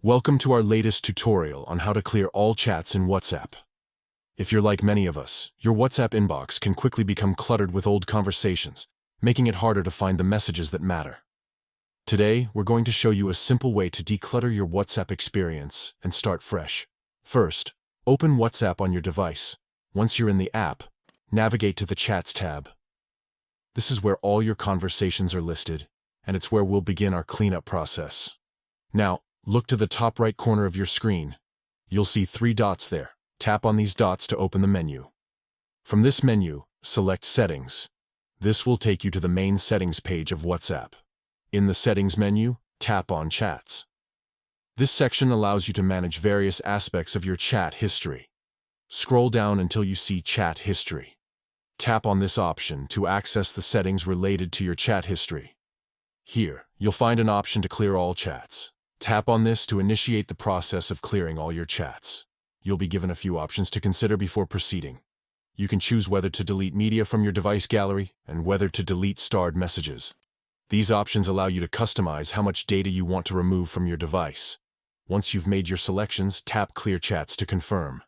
Welcome to our latest tutorial on how to clear all chats in WhatsApp. If you're like many of us, your WhatsApp inbox can quickly become cluttered with old conversations, making it harder to find the messages that matter. Today, we're going to show you a simple way to declutter your WhatsApp experience and start fresh. First, open WhatsApp on your device. Once you're in the app, navigate to the Chats tab. This is where all your conversations are listed, and it's where we'll begin our cleanup process. Now, look to the top right corner of your screen. You'll see 3 dots there. Tap on these dots to open the menu. From this menu, select Settings. This will take you to the main settings page of WhatsApp. In the Settings menu, tap on Chats. This section allows you to manage various aspects of your chat history. Scroll down until you see Chat History. Tap on this option to access the settings related to your chat history. Here, you'll find an option to clear all chats. Tap on this to initiate the process of clearing all your chats. You'll be given a few options to consider before proceeding. You can choose whether to delete media from your device gallery and whether to delete starred messages. These options allow you to customize how much data you want to remove from your device. Once you've made your selections, tap Clear Chats to confirm.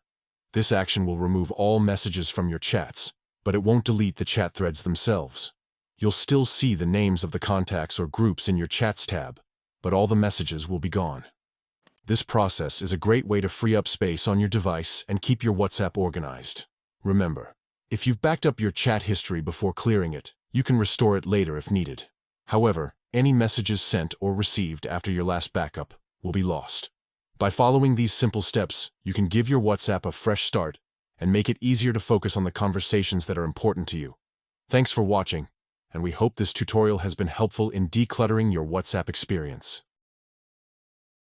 This action will remove all messages from your chats, but it won't delete the chat threads themselves. You'll still see the names of the contacts or groups in your Chats tab, but all the messages will be gone. This process is a great way to free up space on your device and keep your WhatsApp organized. Remember, if you've backed up your chat history before clearing it, you can restore it later if needed. However, any messages sent or received after your last backup will be lost. By following these simple steps, you can give your WhatsApp a fresh start and make it easier to focus on the conversations that are important to you. Thanks for watching, and we hope this tutorial has been helpful in decluttering your WhatsApp experience.